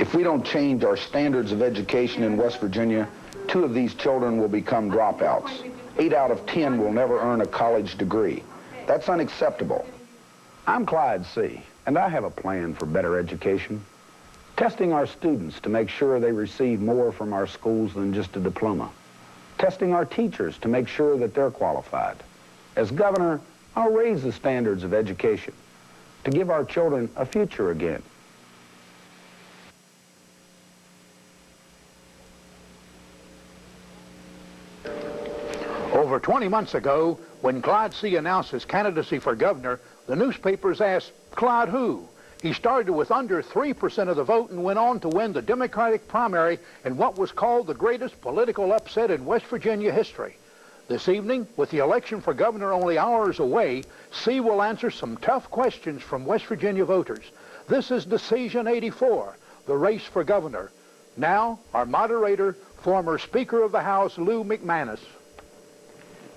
If we don't change our standards of education in West Virginia, 2 of these children will become dropouts. 8 out of 10 will never earn a college degree. That's unacceptable. I'm Clyde C., and I have a plan for better education. Testing our students to make sure they receive more from our schools than just a diploma. Testing our teachers to make sure that they're qualified. As governor, I'll raise the standards of education to give our children a future again. Over 20 months ago, when Clyde C. announced his candidacy for governor, the newspapers asked, "Clyde who?" He started with under 3% of the vote and went on to win the Democratic primary in what was called the greatest political upset in West Virginia history. This evening, with the election for governor only hours away, C. will answer some tough questions from West Virginia voters. This is Decision 84, the race for governor. Now, our moderator, former Speaker of the House, Lou McManus.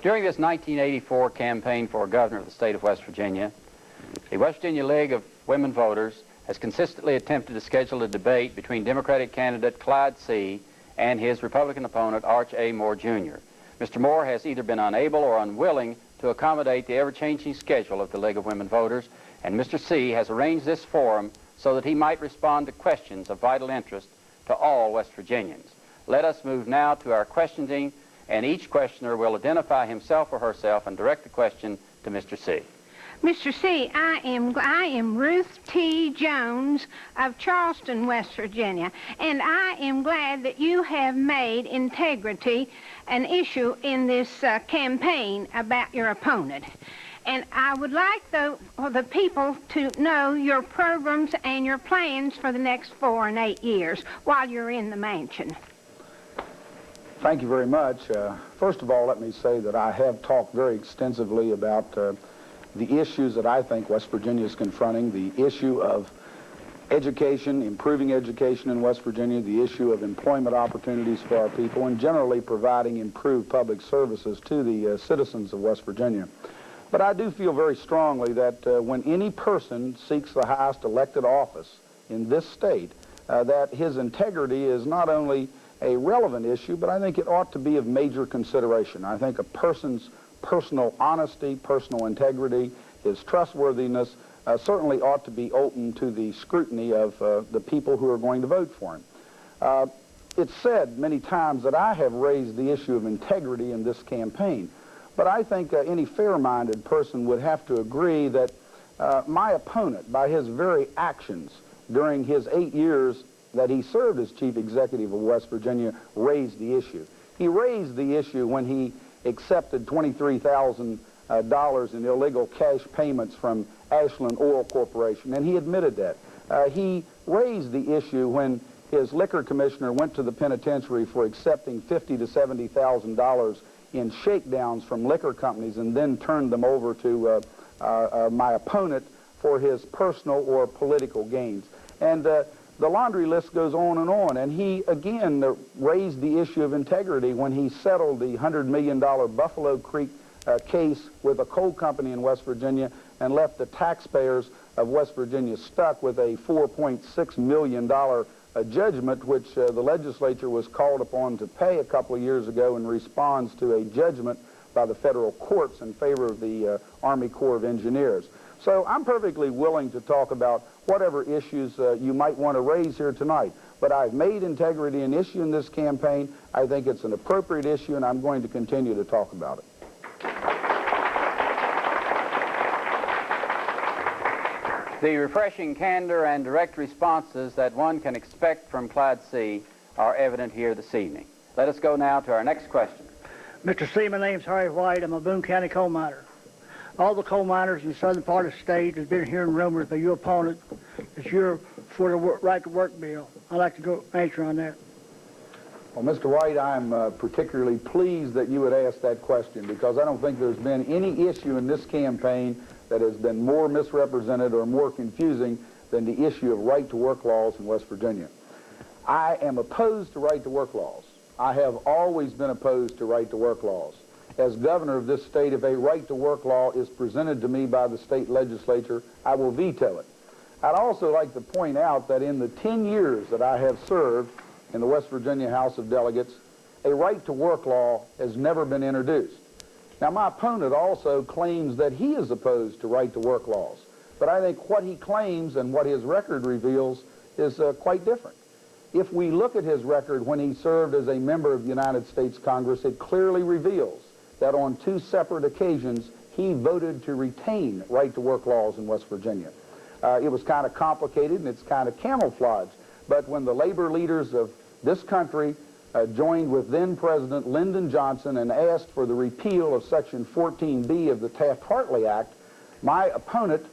During this 1984 campaign for governor of the state of West Virginia, the West Virginia League of Women Voters has consistently attempted to schedule a debate between Democratic candidate Clyde C. and his Republican opponent Arch A. Moore, Jr. Mr. Moore has either been unable or unwilling to accommodate the ever-changing schedule of the League of Women Voters, and Mr. C. has arranged this forum so that he might respond to questions of vital interest to all West Virginians. Let us move now to our questioning, and each questioner will identify himself or herself and direct the question to Mr. C. Mr. C., I am Ruth T. Jones of Charleston, West Virginia, and I am glad that you have made integrity an issue in this campaign about your opponent. And I would like for the people to know your programs and your plans for the next 4 and 8 years while you're in the mansion. Thank you very much. First of all, let me say that I have talked very extensively about the issues that I think West Virginia is confronting, the issue of education, improving education in West Virginia, the issue of employment opportunities for our people, and generally providing improved public services to the citizens of West Virginia. But I do feel very strongly that when any person seeks the highest elected office in this state, that his integrity is not only a relevant issue, but I think it ought to be of major consideration. I think a person's personal honesty, personal integrity, his trustworthiness certainly ought to be open to the scrutiny of the people who are going to vote for him. It's said many times that I have raised the issue of integrity in this campaign, but I think any fair-minded person would have to agree that my opponent, by his very actions during his 8 years that he served as chief executive of West Virginia, raised the issue. He raised the issue when he accepted $23,000 in illegal cash payments from Ashland Oil Corporation, and he admitted that. He raised the issue when his liquor commissioner went to the penitentiary for accepting $50,000 to $70,000 in shakedowns from liquor companies and then turned them over to my opponent for his personal or political gains. And the laundry list goes on, and he again raised the issue of integrity when he settled the $100 million Buffalo Creek case with a coal company in West Virginia and left the taxpayers of West Virginia stuck with a $4.6 million judgment, which the legislature was called upon to pay a couple of years ago in response to a judgment by the federal courts in favor of the Army Corps of Engineers. So I'm perfectly willing to talk about whatever issues you might want to raise here tonight. But I've made integrity an issue in this campaign. I think it's an appropriate issue, and I'm going to continue to talk about it. The refreshing candor and direct responses that one can expect from Clyde C. are evident here this evening. Let us go now to our next question. Mr. C., my name's Harry White. I'm a Boone County coal miner. All the coal miners in the southern part of the state has been hearing rumors that your opponent is you're for the right to work bill. I'd like to go answer on that. Well, Mr. White, I'm particularly pleased that you would ask that question, because I don't think there's been any issue in this campaign that has been more misrepresented or more confusing than the issue of right-to-work laws in West Virginia. I am opposed to right-to-work laws. I have always been opposed to right-to-work laws. As governor of this state, if a right-to-work law is presented to me by the state legislature, I will veto it. I'd also like to point out that in the 10 years that I have served in the West Virginia House of Delegates, a right-to-work law has never been introduced. Now, my opponent also claims that he is opposed to right-to-work laws, but I think what he claims and what his record reveals is quite different. If we look at his record when he served as a member of the United States Congress, it clearly reveals that on 2 separate occasions he voted to retain right-to-work laws in West Virginia. It was kind of complicated and it's kind of camouflaged, but when the labor leaders of this country joined with then-President Lyndon Johnson and asked for the repeal of Section 14B of the Taft-Hartley Act, my opponent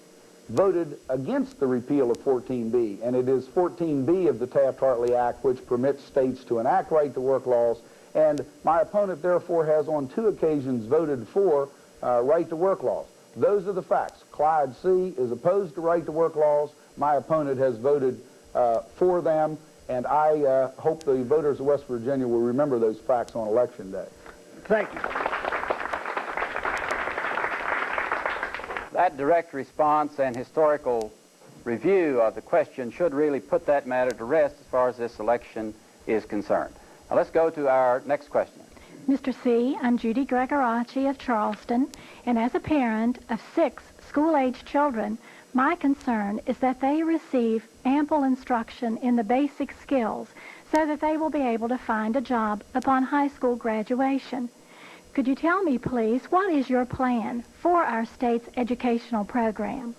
voted against the repeal of 14B, and it is 14B of the Taft-Hartley Act which permits states to enact right-to-work laws, and my opponent therefore has on 2 occasions voted for right-to-work laws. Those are the facts. Clyde C. is opposed to right-to-work laws. My opponent has voted for them, and I hope the voters of West Virginia will remember those facts on Election Day. Thank you. That direct response and historical review of the question should really put that matter to rest as far as this election is concerned. Now let's go to our next question. Mr. C., I'm Judy Gregoracci of Charleston, and as a parent of 6 school-age children, my concern is that they receive ample instruction in the basic skills so that they will be able to find a job upon high school graduation. Could you tell me, please, what is your plan for our state's educational program?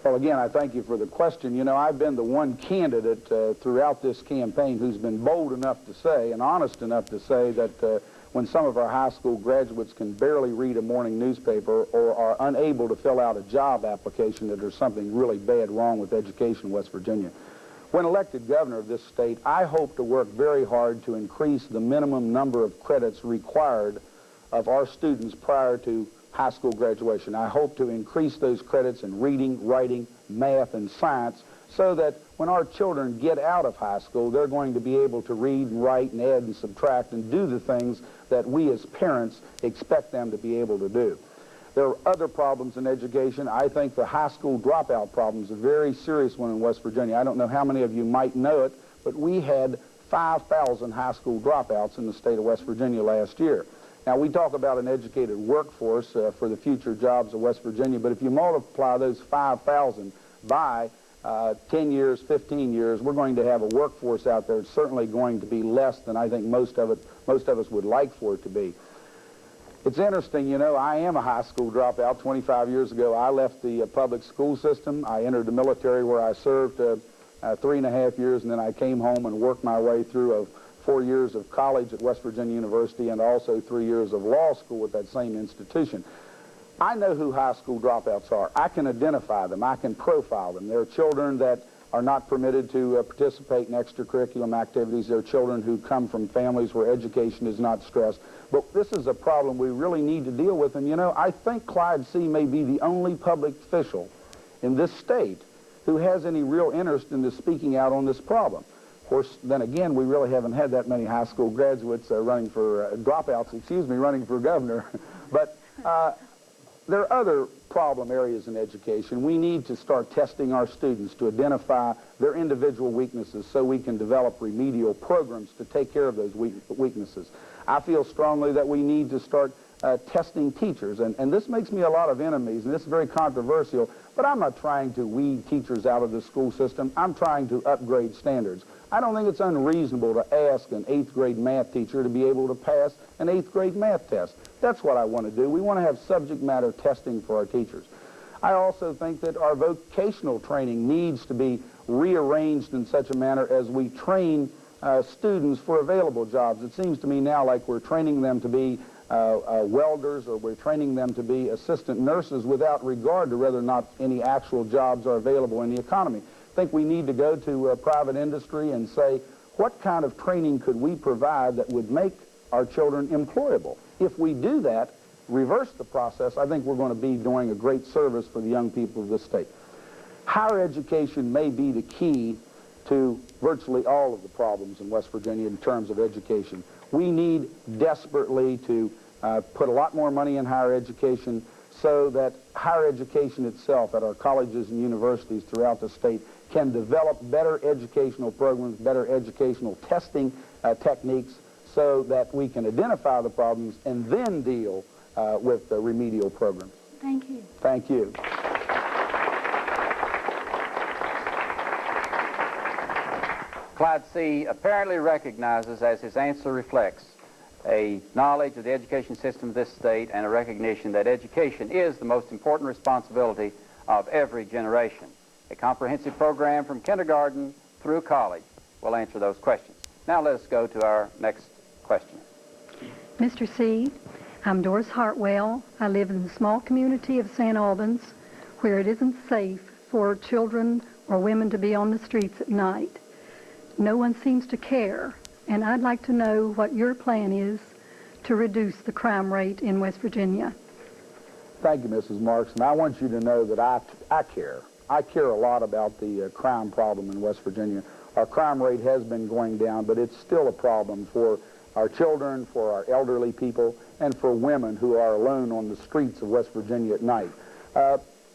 Well, again, I thank you for the question. You know, I've been the one candidate throughout this campaign who's been bold enough to say and honest enough to say that when some of our high school graduates can barely read a morning newspaper or are unable to fill out a job application, that there's something really bad wrong with education in West Virginia. When elected governor of this state, I hope to work very hard to increase the minimum number of credits required of our students prior to high school graduation. I hope to increase those credits in reading, writing, math, and science so that when our children get out of high school, they're going to be able to read and write and add and subtract and do the things that we as parents expect them to be able to do. There are other problems in education. I think the high school dropout problem is a very serious one in West Virginia. I don't know how many of you might know it, but we had 5,000 high school dropouts in the state of West Virginia last year. Now, we talk about an educated workforce for the future jobs of West Virginia, but if you multiply those 5,000 by 10 years, 15 years, we're going to have a workforce out there that's certainly going to be less than I think most of us would like for it to be. It's interesting, you know, I am a high school dropout. 25 years ago, I left the public school system. I entered the military where I served 3.5 years, and then I came home and worked my way through 4 years of college at West Virginia University and also 3 years of law school at that same institution. I know who high school dropouts are. I can identify them. I can profile them. There are children that are not permitted to participate in extracurriculum activities. There are children who come from families where education is not stressed. But this is a problem we really need to deal with. And, you know, I think Clyde C. may be the only public official in this state who has any real interest in speaking out on this problem. Of course, then again, we really haven't had that many high school graduates running for governor. But there are other problem areas in education. We need to start testing our students to identify their individual weaknesses so we can develop remedial programs to take care of those weaknesses. I feel strongly that we need to start testing teachers, and this makes me a lot of enemies, and this is very controversial, but I'm not trying to weed teachers out of the school system. I'm trying to upgrade standards. I don't think it's unreasonable to ask an 8th grade math teacher to be able to pass an 8th grade math test. That's what I want to do. We want to have subject matter testing for our teachers. I also think that our vocational training needs to be rearranged in such a manner as we train students for available jobs. It seems to me now like we're training them to be welders, or we're training them to be assistant nurses without regard to whether or not any actual jobs are available in the economy. I think we need to go to private industry and say, what kind of training could we provide that would make our children employable? If we do that, reverse the process, I think we're going to be doing a great service for the young people of this state. Higher education may be the key to virtually all of the problems in West Virginia in terms of education. We need desperately to put a lot more money in higher education. so that higher education itself at our colleges and universities throughout the state can develop better educational programs, better educational testing techniques, so that we can identify the problems and then deal with the remedial programs. Thank you. Thank you. Clyde C. apparently recognizes, as his answer reflects, a knowledge of the education system of this state and a recognition that education is the most important responsibility of every generation. A comprehensive program from kindergarten through college will answer those questions. Now let us go to our next question. Mr. C., I'm Doris Hartwell. I live in the small community of St. Albans, where it isn't safe for children or women to be on the streets at night. No one seems to care, and I'd like to know what your plan is to reduce the crime rate in West Virginia. Thank you, Mrs. Marks, and I want you to know that I care. I care a lot about the crime problem in West Virginia. Our crime rate has been going down, but it's still a problem for our children, for our elderly people, and for women who are alone on the streets of West Virginia at night.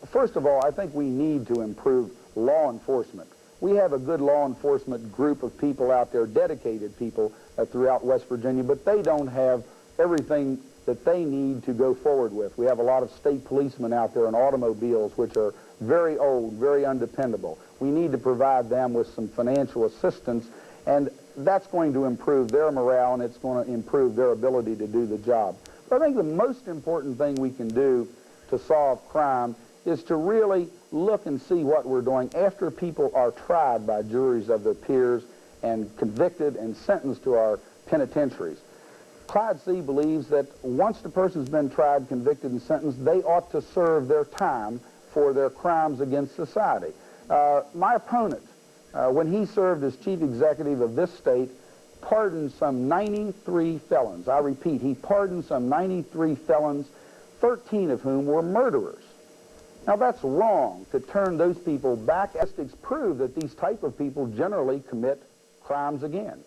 First of all, I think we need to improve law enforcement. We have a good law enforcement group of people out there, dedicated people throughout West Virginia, but they don't have everything that they need to go forward with. We have a lot of state policemen out there in automobiles which are very old, very undependable. We need to provide them with some financial assistance, and that's going to improve their morale, and it's going to improve their ability to do the job. But I think the most important thing we can do to solve crime is to really look and see what we're doing after people are tried by juries of their peers and convicted and sentenced to our penitentiaries. Clyde C. believes that once the person's been tried, convicted, and sentenced, they ought to serve their time for their crimes against society. My opponent, when he served as chief executive of this state, pardoned some 93 felons. I repeat, he pardoned some 93 felons, 13 of whom were murderers. Now, that's wrong to turn those people back. Statistics prove that these type of people generally commit crimes again.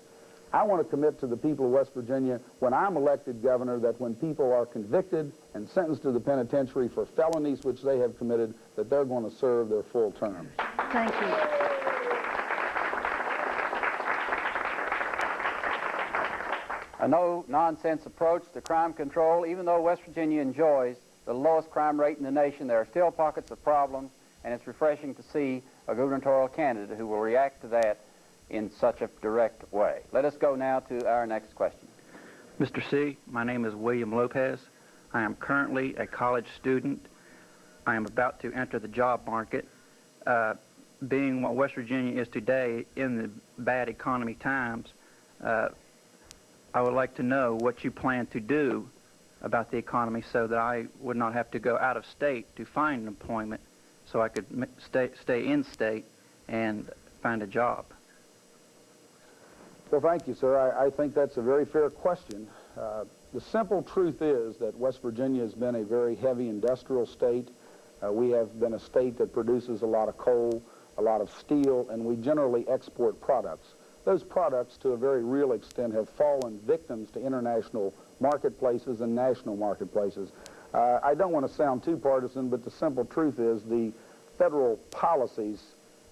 I want to commit to the people of West Virginia when I'm elected governor that when people are convicted and sentenced to the penitentiary for felonies which they have committed, that they're going to serve their full terms. Thank you. A no-nonsense approach to crime control. Even though West Virginia enjoys the lowest crime rate in the nation, there are still pockets of problems, and it's refreshing to see a gubernatorial candidate who will react to that in such a direct way. Let us go now to our next question. Mr. C., my name is William Lopez. I am currently a college student. I am about to enter the job market. Being what West Virginia is today in the bad economy times, I would like to know what you plan to do about the economy so that I would not have to go out of state to find employment, so I could stay in state and find a job. Well, thank you, sir. I think that's a very fair question. The simple truth is that West Virginia has been a very heavy industrial state. We have been a state that produces a lot of coal, a lot of steel, and we generally export products. Those products, to a very real extent, have fallen victims to international marketplaces and national marketplaces. I don't want to sound too partisan, but the simple truth is the federal policies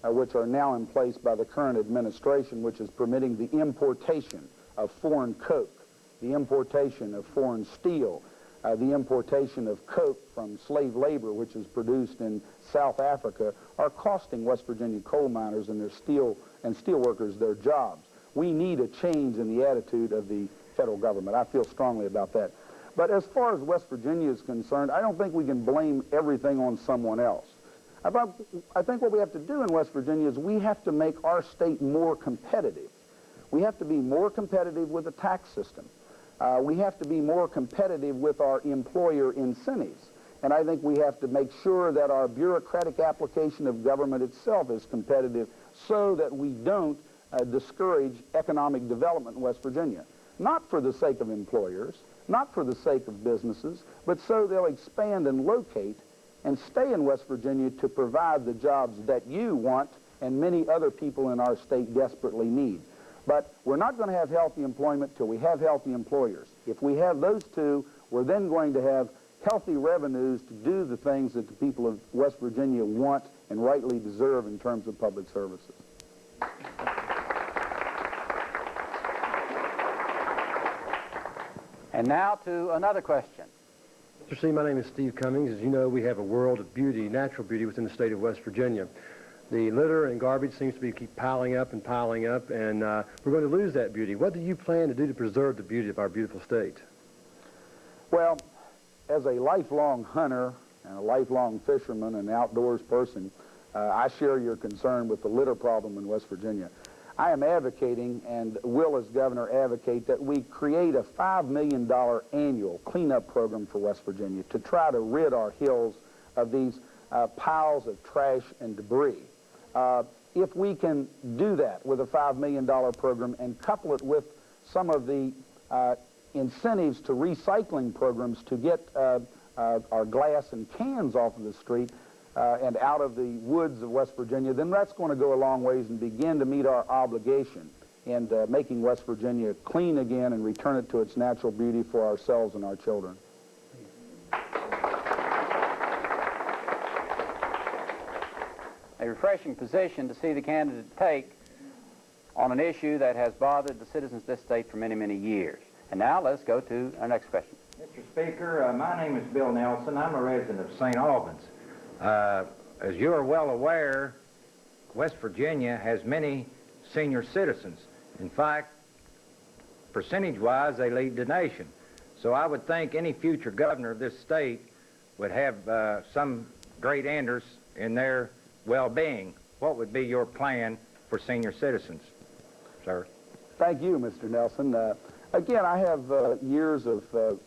which are now in place by the current administration, which is permitting the importation of foreign coke, the importation of foreign steel, the importation of coke from slave labor, which is produced in South Africa, are costing West Virginia coal miners and their steel workers their jobs. We need a change in the attitude of the federal government. I feel strongly about that. But as far as West Virginia is concerned, I don't think we can blame everything on someone else. I think what we have to do in West Virginia is we have to make our state more competitive. We have to be more competitive with the tax system. We have to be more competitive with our employer incentives. And I think we have to make sure that our bureaucratic application of government itself is competitive so that we don't discourage economic development in West Virginia. Not for the sake of employers, not for the sake of businesses, but so they'll expand and locate and stay in West Virginia to provide the jobs that you want and many other people in our state desperately need. But we're not going to have healthy employment till we have healthy employers. If we have those two, we're then going to have healthy revenues to do the things that the people of West Virginia want and rightly deserve in terms of public services. And now to another question. Mr. C, my name is Steve Cummings. As you know, we have a world of beauty, natural beauty within the state of West Virginia. The litter and garbage seems to keep piling up, and we're going to lose that beauty. What do you plan to do to preserve the beauty of our beautiful state? Well, as a lifelong hunter and a lifelong fisherman and outdoors person, I share your concern with the litter problem in West Virginia. I am advocating, and will as governor advocate, that we create a $5 million annual cleanup program for West Virginia to try to rid our hills of these piles of trash and debris. If we can do that with a $5 million program and couple it with some of the incentives to recycling programs to get our glass and cans off of the street and out of the woods of West Virginia, then that's going to go a long ways and begin to meet our obligation in making West Virginia clean again and return it to its natural beauty for ourselves and our children. A refreshing position to see the candidate take on an issue that has bothered the citizens of this state for many, many years. And now let's go to our next question. Mr. Speaker, my name is Bill Nelson. I'm a resident of St. Albans. As you are well aware, West Virginia has many senior citizens. In fact, percentage-wise, they lead the nation. So I would think any future governor of this state would have some great interest in their well-being. What would be your plan for senior citizens, sir? Thank you, Mr. Nelson. Again, I have years of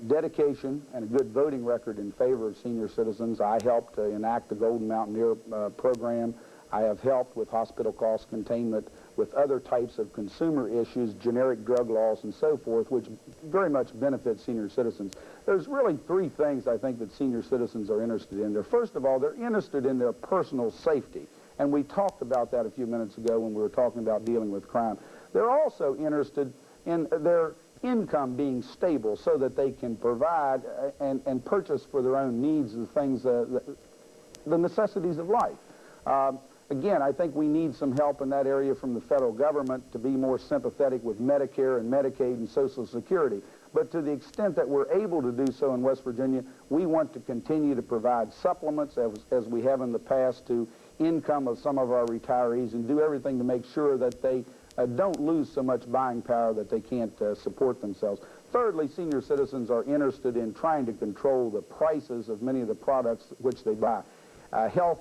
dedication and a good voting record in favor of senior citizens. I helped enact the Golden Mountaineer program. I have helped with hospital cost containment, with other types of consumer issues, generic drug laws and so forth, which very much benefit senior citizens. There's really three things I think that senior citizens are interested in. First of all, they're interested in their personal safety. And we talked about that a few minutes ago when we were talking about dealing with crime. They're also interested in their income being stable so that they can provide and purchase for their own needs the things, the necessities of life. Again, I think we need some help in that area from the federal government to be more sympathetic with Medicare and Medicaid and Social Security. But to the extent that we're able to do so in West Virginia, we want to continue to provide supplements, as we have in the past, to income of some of our retirees and do everything to make sure that they don't lose so much buying power that they can't support themselves. Thirdly, senior citizens are interested in trying to control the prices of many of the products which they buy. Health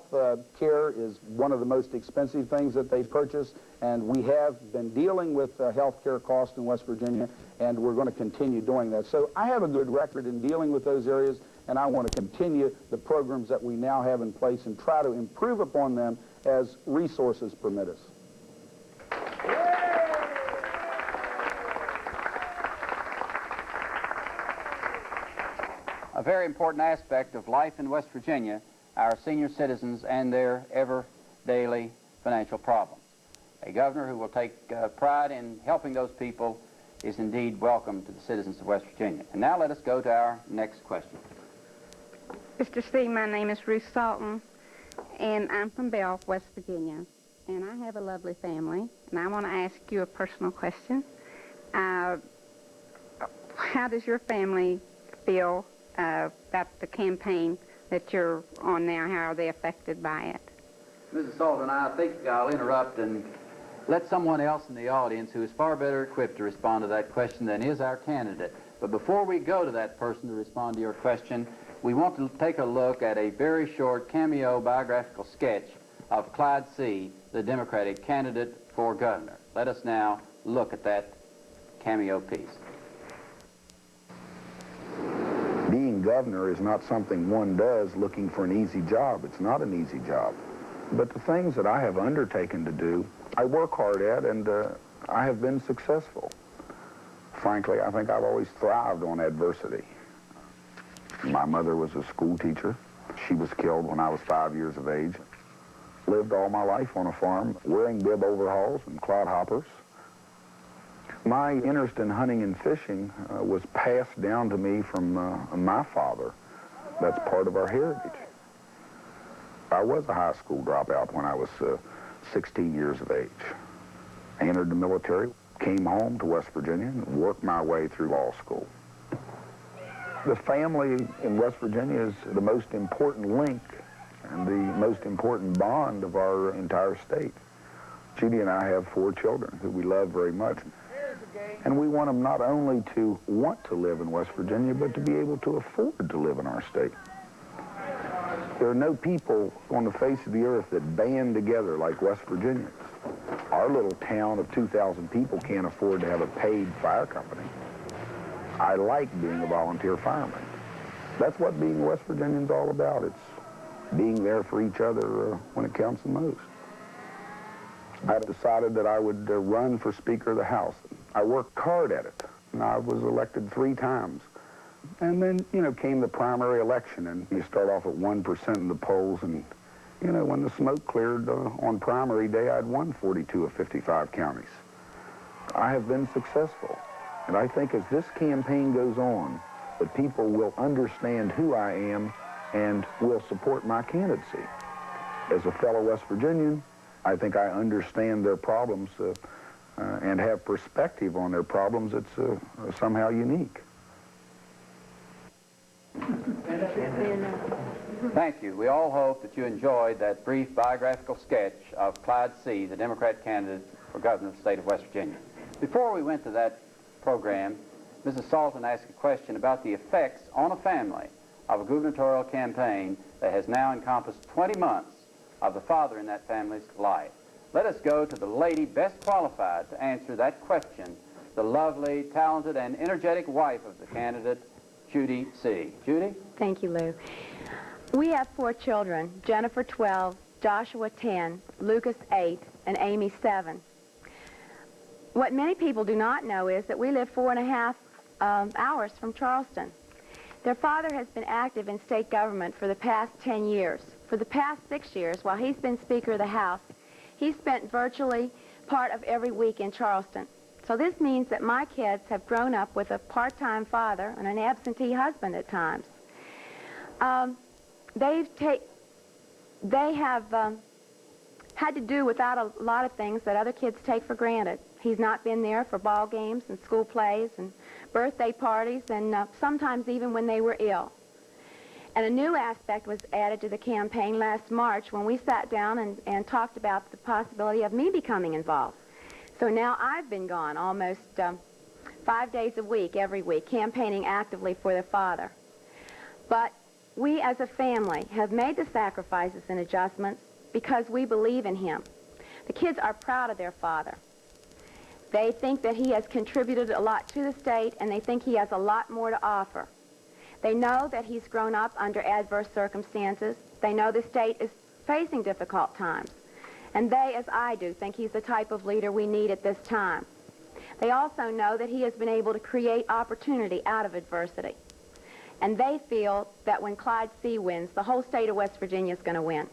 care is one of the most expensive things that they purchase, and we have been dealing with health care costs in West Virginia, and we're going to continue doing that. So I have a good record in dealing with those areas, and I want to continue the programs that we now have in place and try to improve upon them as resources permit us. A very important aspect of life in West Virginia, our senior citizens and their ever-daily financial problems. A governor who will take pride in helping those people is indeed welcome to the citizens of West Virginia. And now let us go to our next question. Mr. C, my name is Ruth Salton, and I'm from Belf, West Virginia. And I have a lovely family, and I want to ask you a personal question. How does your family feel about the campaign that you're on now? How are they affected by it? Mrs. Salton, I think I'll interrupt and let someone else in the audience who is far better equipped to respond to that question than is our candidate. But before we go to that person to respond to your question, we want to take a look at a very short cameo biographical sketch of Clyde C., the Democratic candidate for governor. Let us now look at that cameo piece. Being governor is not something one does looking for an easy job. It's not an easy job. But the things that I have undertaken to do, I work hard at, and I have been successful. Frankly, I think I've always thrived on adversity. My mother was a school teacher. She was killed when I was 5 years of age. Lived all my life on a farm, wearing bib overalls and clodhoppers. My interest in hunting and fishing was passed down to me from my father. That's part of our heritage. I was a high school dropout when I was 16 years of age. I entered the military, came home to West Virginia, and worked my way through law school. The family in West Virginia is the most important link and the most important bond of our entire state. Judy and I have 4 children who we love very much. And we want them not only to want to live in West Virginia, but to be able to afford to live in our state. There are no people on the face of the earth that band together like West Virginians. Our little town of 2,000 people can't afford to have a paid fire company. I like being a volunteer fireman. That's what being West Virginian's all about. It's being there for each other when it counts the most. I decided that I would run for Speaker of the House. I worked hard at it, and I was elected 3 times. And then, came the primary election, and you start off at 1% in the polls, and, when the smoke cleared on primary day, I'd won 42 of 55 counties. I have been successful, and I think as this campaign goes on, that people will understand who I am and will support my candidacy. As a fellow West Virginian, I think I understand their problems and have perspective on their problems that's somehow unique. Thank you. We all hope that you enjoyed that brief biographical sketch of Clyde See., the Democrat candidate for governor of the state of West Virginia. Before we went to that program, Mrs. Salton asked a question about the effects on a family of a gubernatorial campaign that has now encompassed 20 months of the father in that family's life. Let us go to the lady best qualified to answer that question, the lovely, talented, and energetic wife of the candidate, Judy See. Judy? Thank you, Lou. We have 4 children, Jennifer 12, Joshua 10, Lucas 8, and Amy 7. What many people do not know is that we live 4.5 hours from Charleston. Their father has been active in state government for the past 10 years. For the past 6 years, while he's been Speaker of the House, he's spent virtually part of every week in Charleston. So this means that my kids have grown up with a part-time father and an absentee husband at times. They have had to do without a lot of things that other kids take for granted. He's not been there for ball games and school plays and birthday parties and sometimes even when they were ill. And a new aspect was added to the campaign last March when we sat down and talked about the possibility of me becoming involved. So now I've been gone almost 5 days a week, every week, campaigning actively for their father. But we as a family have made the sacrifices and adjustments because we believe in him. The kids are proud of their father. They think that he has contributed a lot to the state, and they think he has a lot more to offer. They know that he's grown up under adverse circumstances. They know the state is facing difficult times. And they, as I do, think he's the type of leader we need at this time. They also know that he has been able to create opportunity out of adversity. And they feel that when Clyde See. Wins, the whole state of West Virginia is going to win.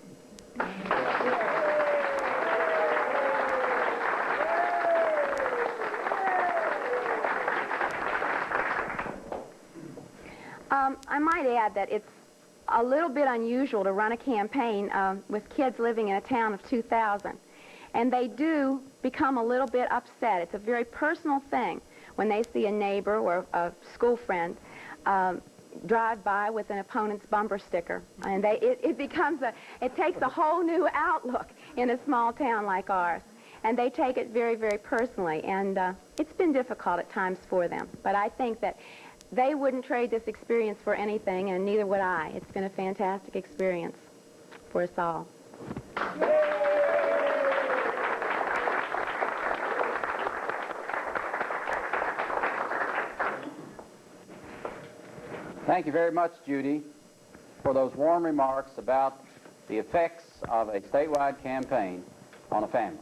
I might add that it's a little bit unusual to run a campaign with kids living in a town of 2,000. And they do become a little bit upset. It's a very personal thing when they see a neighbor or a school friend drive by with an opponent's bumper sticker. And it takes a whole new outlook in a small town like ours. And they take it very, very personally. And it's been difficult at times for them. But I think that they wouldn't trade this experience for anything, and neither would I. It's been a fantastic experience for us all. Thank you very much, Judy, for those warm remarks about the effects of a statewide campaign on a family.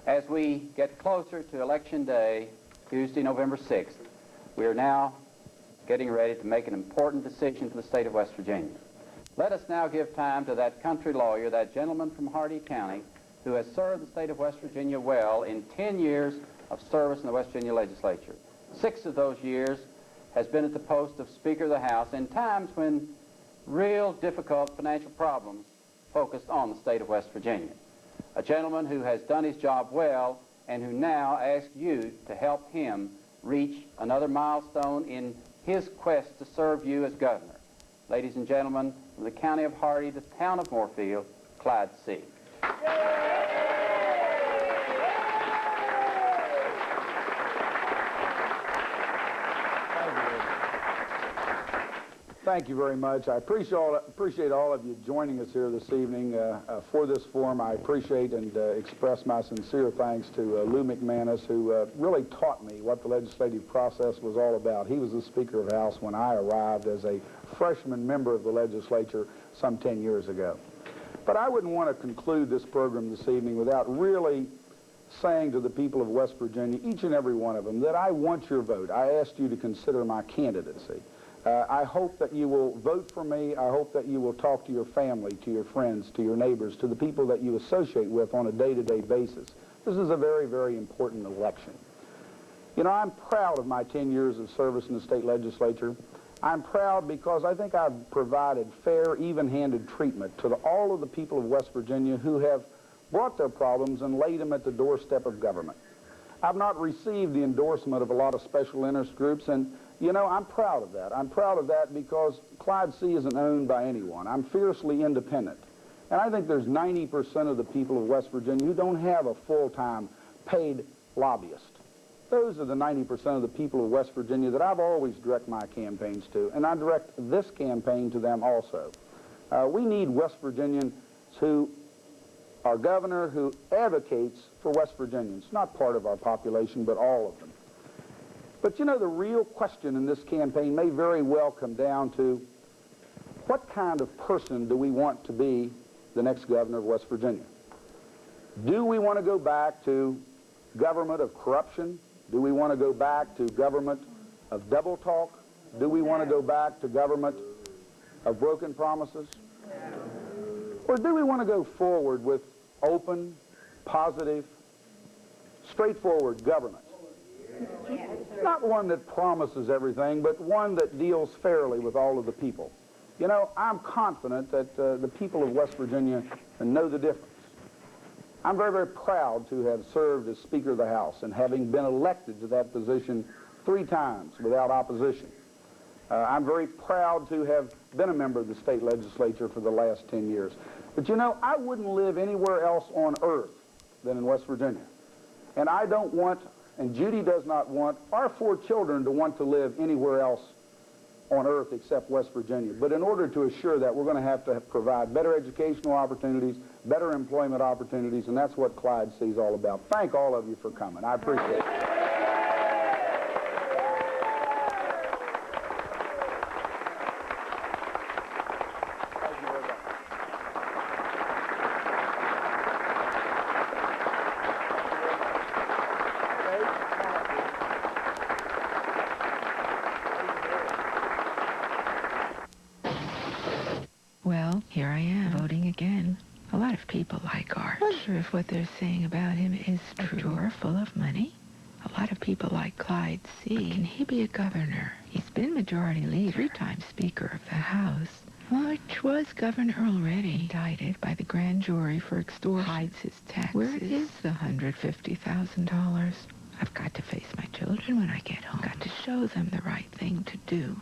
As we get closer to Election Day, Tuesday, November 6th, we are now getting ready to make an important decision for the state of West Virginia. Let us now give time to that country lawyer, that gentleman from Hardy County, who has served the state of West Virginia well in 10 years of service in the West Virginia legislature. 6 of those years has been at the post of Speaker of the House in times when real difficult financial problems focused on the state of West Virginia. A gentleman who has done his job well and who now asks you to help him reach another milestone in his quest to serve you as governor. Ladies and gentlemen, from the county of Hardy, the town of Moorefield, Clyde C. Thank you very much. I appreciate all of you joining us here this evening for this forum. I appreciate and express my sincere thanks to Lou McManus, who really taught me what the legislative process was all about. He was the Speaker of the House when I arrived as a freshman member of the legislature some 10 years ago. But I wouldn't want to conclude this program this evening without really saying to the people of West Virginia, each and every one of them, that I want your vote. I asked you to consider my candidacy. I hope that you will vote for me. I hope that you will talk to your family, to your friends, to your neighbors, to the people that you associate with on a day-to-day basis. This is a very, very important election. You know, I'm proud of my 10 years of service in the state legislature. I'm proud because I think I've provided fair, even-handed treatment to all of the people of West Virginia who have brought their problems and laid them at the doorstep of government. I've not received the endorsement of a lot of special interest groups, and you know, I'm proud of that. I'm proud of that because Clyde C. isn't owned by anyone. I'm fiercely independent. And I think there's 90% of the people of West Virginia who don't have a full-time paid lobbyist. Those are the 90% of the people of West Virginia that I've always direct my campaigns to, and I direct this campaign to them also. We need West Virginians who are governor who advocates for West Virginians, not part of our population, but all of them. But you know, the real question in this campaign may very well come down to what kind of person do we want to be the next governor of West Virginia? Do we want to go back to government of corruption? Do we want to go back to government of double talk? Do we want to go back to government of broken promises? Or do we want to go forward with open, positive, straightforward government? Not one that promises everything, but one that deals fairly with all of the people. You know, I'm confident that the people of West Virginia know the difference. I'm very, very proud to have served as Speaker of the House and having been elected to that position 3 times without opposition. I'm very proud to have been a member of the state legislature for the last 10 years. But you know, I wouldn't live anywhere else on earth than in West Virginia. And I don't want, and Judy does not want, our 4 children to want to live anywhere else on earth except West Virginia. But in order to assure that, we're going to have to provide better educational opportunities, better employment opportunities, and that's what Clyde C is all about. Thank all of you for coming. I appreciate it. Well, here I am, voting again. A lot of people like Art. I'm not sure if what they're saying about him is true. A drawer full of money? A lot of people like Clyde C. But can he be a governor? He's been majority leader, 3 times Speaker of the House, which was governor already. Indicted by the grand jury for extortion. Hides his taxes. Where is the $150,000? I've got to face my children when I get home. Got to show them the right thing to do.